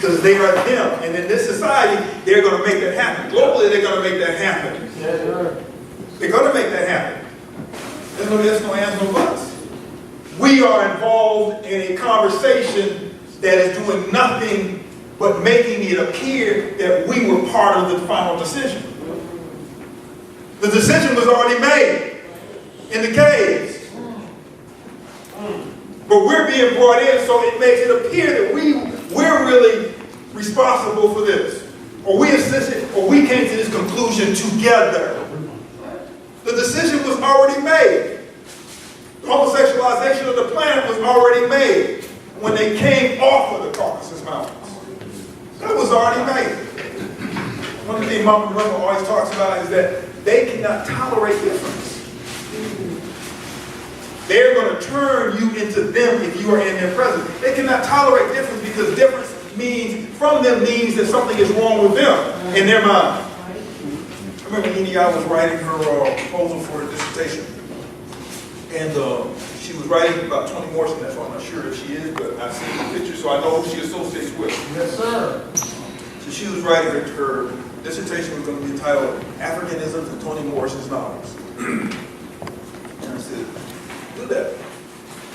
because they are them. And in this society, they're going to make that happen. Globally, they're going to make that happen. Yes, sir. They're going to make that happen. There's no ands, no buts. We are involved in a conversation that is doing nothing but making it appear that we were part of the final decision. The decision was already made in the caves. But we're being brought in, so it makes it appear that we're really responsible for this. Or we assisted, or we came to this conclusion together. The decision was already made. The homosexualization of the planet was already made when they came off of the Caucasus Mountains. That was already made. One of the things Mama always talks about is that they cannot tolerate difference. They're going to turn you into them if you are in their presence. They cannot tolerate difference because difference from them means that something is wrong with them in their mind. I remember Enia was writing her proposal for her dissertation. And she was writing about Toni Morrison. That's why I'm not sure if she is, but I've seen the picture, so I know who she associates with. Yes, sir. So she was writing her dissertation was going to be entitled Africanisms and Toni Morrison's Novels. And I said, do that.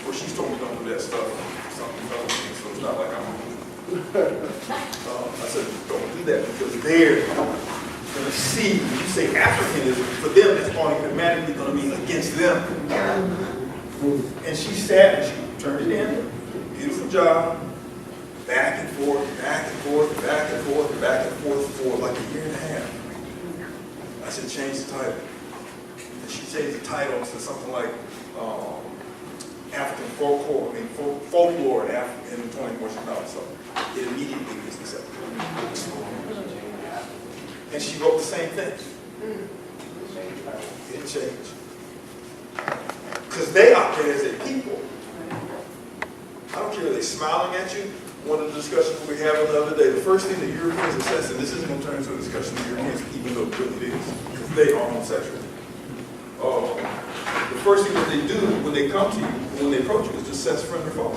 Well, she's told me don't do that stuff. Something other things, so it's not like I'm I said, don't do that because they're going to see, when you say Africanism, for them that's automatically going to be against them. And she sat and she turned it in. Beautiful job. Back and forth, back and forth, back and forth, back and forth for like a year and a half. I said, change the title. And she changed the title to something like African folklore, folklore in 20 Morrison novels. So it immediately was accepted. And she wrote the same thing. It didn't change. Because they operate as a people. I don't care if they're smiling at you. One of the discussions we had the other day, the first thing the Europeans assess, and this isn't going to turn into a discussion of the Europeans, even though it really is, because they are homosexual. The first thing that they do when they come to you, when they approach you, is just assess friend or foe.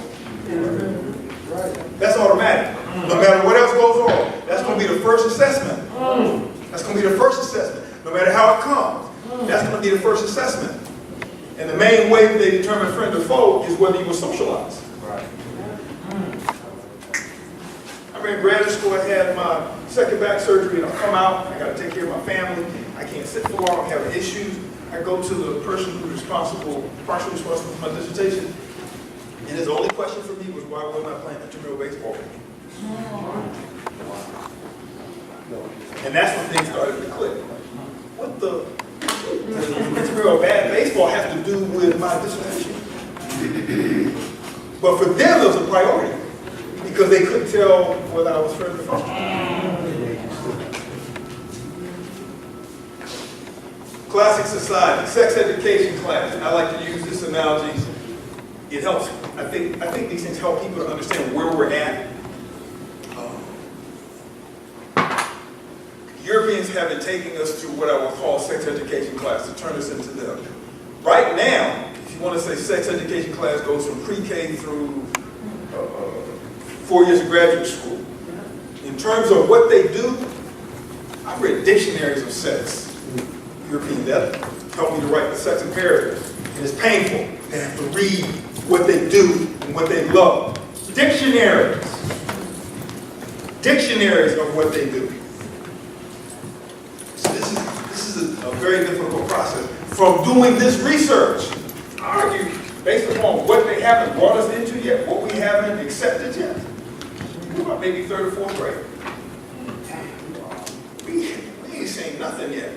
Right. That's automatic. No matter what else goes on, that's going to be the first assessment. That's going to be the first assessment. No matter how it comes, that's going to be the first assessment. And the main way that they determine friend or foe is whether you were socialized. Right. I remember in graduate school, I had my second back surgery, and I come out, I got to take care of my family. I can't sit for long, I'm having issues. I go to the person who's responsible, partially responsible for my dissertation, and his only question for me was, why wasn't I playing intramural baseball? And that's when things started to click. What the intramural bad baseball have to do with my dissertation? But for them, it was a priority because they couldn't tell whether I was friend or foe. Classic society, sex education class. And I like to use this analogy. It helps. I think these things help people to understand where we're at. Europeans have been taking us through what I would call sex education class to turn us into them. Right now, if you want to say sex education class goes from pre-K through 4 years of graduate school. In terms of what they do, I've read dictionaries of sex. European that helped me to write the sex imperative. And it's painful. They have to read what they do and what they love. Dictionaries. Dictionaries of what they do. So this is a very difficult process. From doing this research, I argue, based upon what they haven't brought us into yet, what we haven't accepted yet, about maybe third or fourth grade. We ain't seen nothing yet.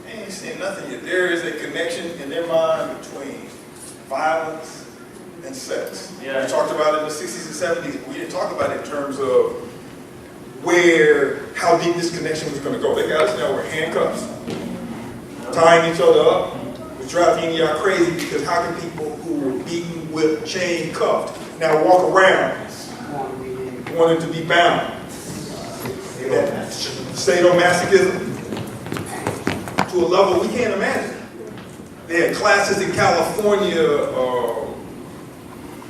They ain't seen nothing yet. There is a connection in their mind between violence and sex. Yeah. We talked about it in the 60s and 70s. We didn't talk about it in terms of how deep this connection was going to go. They got us now with handcuffs, tying each other up. It's driving y'all crazy because how can people who were beaten, whipped, chained, cuffed now walk around wanting to be bound? Sadomasochism to a level we can't imagine. They had classes in California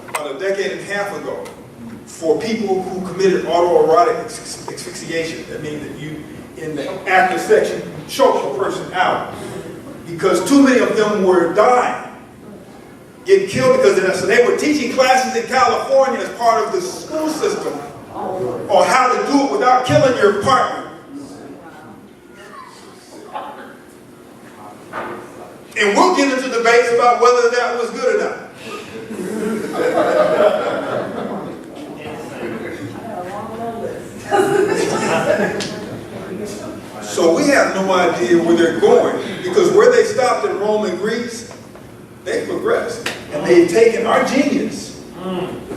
about a decade and a half ago for people who committed autoerotic asphyxiation. That means that you, in the active section, choke a person out. Because too many of them were dying, getting killed because of that. So they were teaching classes in California as part of the school system on how to do it without killing your partner. And we'll get into debates about whether that was good or not. So we have no idea where they're going, because where they stopped in Rome and Greece, they progressed. And they've taken our genius,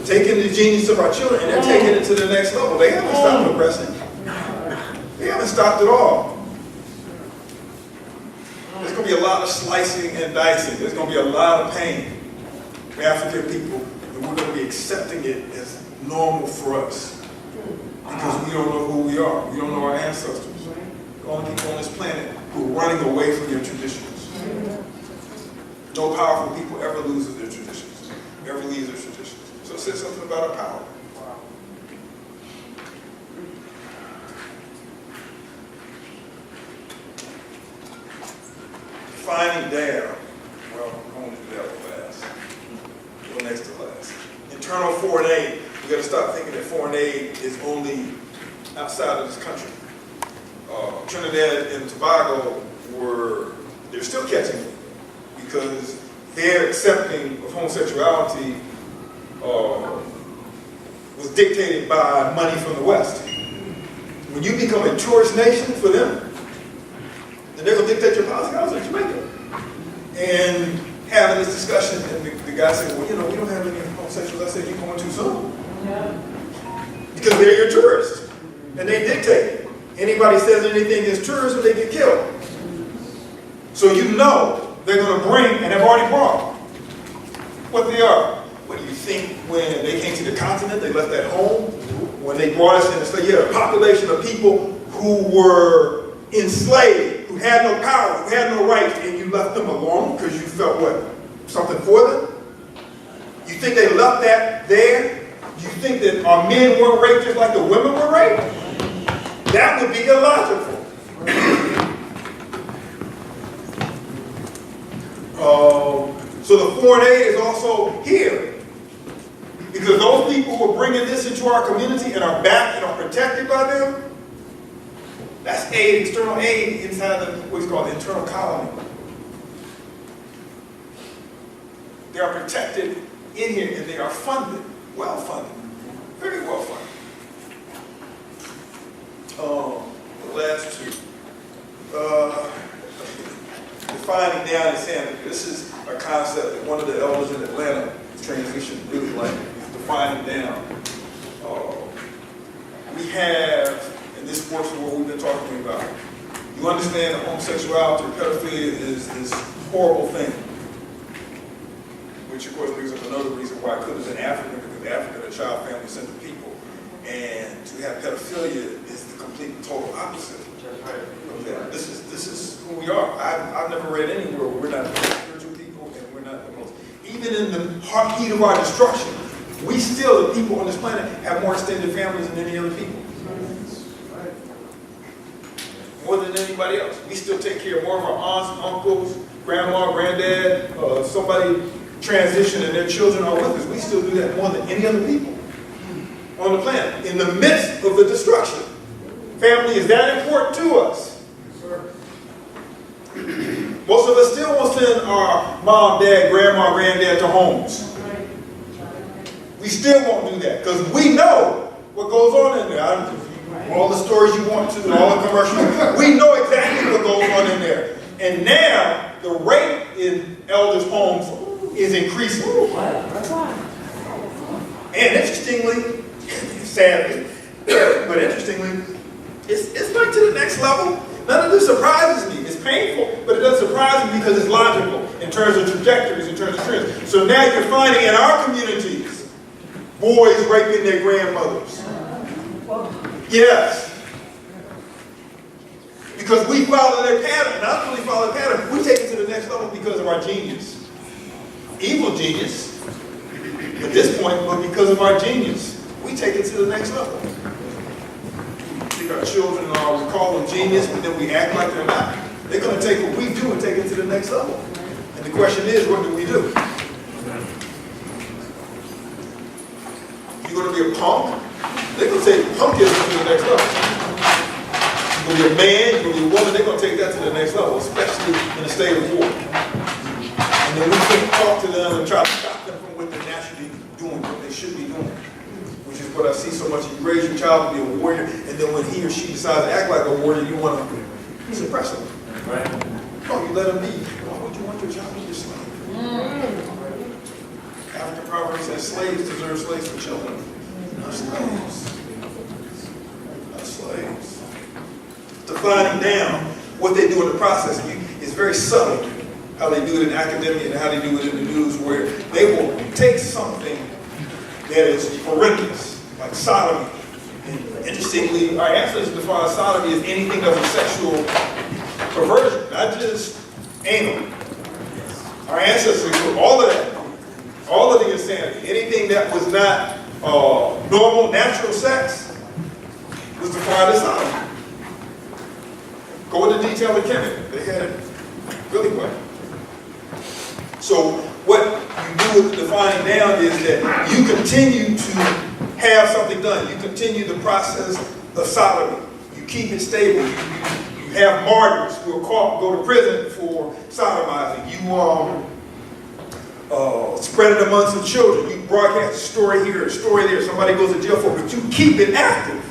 taken the genius of our children, and they're taking it to the next level. They haven't stopped progressing. They haven't stopped at all. There's going to be a lot of slicing and dicing. There's going to be a lot of pain for African people, and we're going to be accepting it as normal for us because we don't know who we are. We don't know our ancestors. The only people on this planet who are running away from their traditions. No powerful people ever loses their traditions, ever leaves their traditions. So it says something about our power. Defining down. Well, I'm going to do that one last. Go next to last. Internal foreign aid. We got to stop thinking that foreign aid is only outside of this country. Trinidad and Tobago they're still catching it because their accepting of homosexuality was dictated by money from the West. When you become a tourist nation for them, then they're going to dictate your policy. I was in Jamaica. And having this discussion, and the guy said, well, you know, we don't have any homosexuals. I said, you're going too soon. Yeah. Because they're your tourists. And they dictate. Anybody says anything is tourism, they get killed. So you know they're going to bring, and have already brought, what they are. What do you think when they came to the continent, they left that home? When they brought us in and said, yeah, a population of people who were enslaved, who had no power, who had no rights, and you left them alone because you felt what? Something for them? You think they left that there? You think that our men weren't raped just like the women were raped? That would be illogical. So the foreign aid is also here. Because those people who are bringing this into our community and are backed and are protected by them, that's aid, external aid inside the what's called the internal colony. They are protected in here and they are funded, well funded, very well funded. The last two. Defining down and saying this is a concept that one of the elders in Atlanta transition really like, defining down. We have, and this works with what we've been talking about, you understand that homosexuality or pedophilia is this horrible thing, which of course brings up another reason why it could have been African, because African are child family-centered people, and to have pedophilia is the complete and total opposite. Okay. This is who we are. I've never read anywhere where we're not the most spiritual people and we're not the most. Even in the heat of our destruction, we still, the people on this planet, have more extended families than any other people. More than anybody else. We still take care of more of our aunts, uncles, grandma, granddad, somebody transition and their children are with us. We still do that more than any other people on the planet. In the midst of the destruction. Family is that important to us. Most of us still won't send our mom, dad, grandma, granddad to homes. We still won't do that because we know what goes on in there. All the stories you want to, all the commercials, we know exactly what goes on in there. And now the rate in elders' homes is increasing. And interestingly, sadly, but interestingly, it's like to the next level. None of this surprises me. It's painful, but it doesn't surprise me because it's logical in terms of trajectories, in terms of trends. So now you're finding in our communities, boys raping their grandmothers. Yes. Because we follow their pattern. Not only follow the pattern, we take it to the next level because of our genius. Evil genius, at this point, but because of our genius. We take it to the next level. We our children are, we call them genius, but then we act like they're not. They're going to take what we do and take it to the next level. And the question is, what do we do? You're going to be a punk? They're going to take punkism to the next level. You're going to be a man, you're going to be a woman, they're going to take that to the next level, especially in a state of war. And then we can't talk to them and try to stop them from what they're naturally doing, what they should be doing. Which is what I see so much. You raise your child to be a warrior, and then when he or she decides to act like a warrior, you want to suppress him. Right. Oh, you let him be. Why would you want your child to be a slave? African proverb says slaves deserve slaves for children. Not slaves. Not slaves. Defining down what they do in the process is very subtle. How they do it in academia and how they do it in the news, where they will take something that is horrendous, like sodomy. And interestingly, our ancestors define sodomy as anything of a sexual perversion, not just anal. Our ancestors put all of that, all of the insanity, anything that was not normal, natural sex, was defined as sodomy. Go into detail in Kemet. They had it really well. So what you do with the defining down is that you continue to have something done. You continue the process of sodomy. You keep it stable. You have martyrs who are caught, go to prison for sodomizing. You spread it amongst the children. You broadcast a story here, a story there. Somebody goes to jail for it, but you keep it active.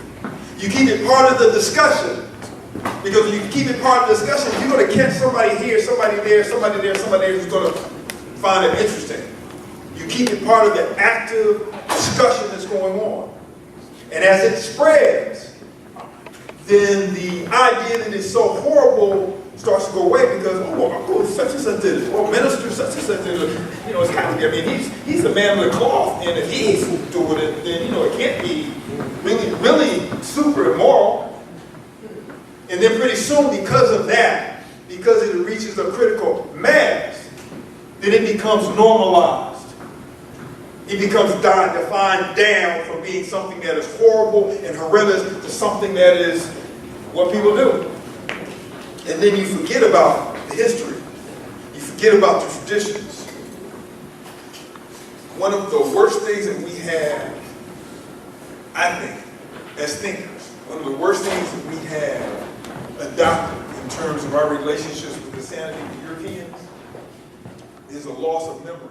You keep it part of the discussion. Because if you keep it part of the discussion, you're going to catch somebody here, somebody there, somebody there, somebody there who's going to find it interesting. You keep it part of the active discussion that's going on. And as it spreads, then the idea that it's so horrible starts to go away because, oh, Uncle such and such did it, or Minister such and such did it. You know, it's kind of, I mean, he's a man with a cloth, and if he's doing it, then, you know, it can't be really super immoral. And then pretty soon, because of that, because it reaches a critical mass, then it becomes normalized. It becomes defined down from being something that is horrible and horrendous to something that is what people do. And then you forget about the history. You forget about the traditions. One of the worst things that we have, I think, as thinkers, one of the worst things that we have adopted in terms of our relationships with the sanity of the Europeans is a loss of memory.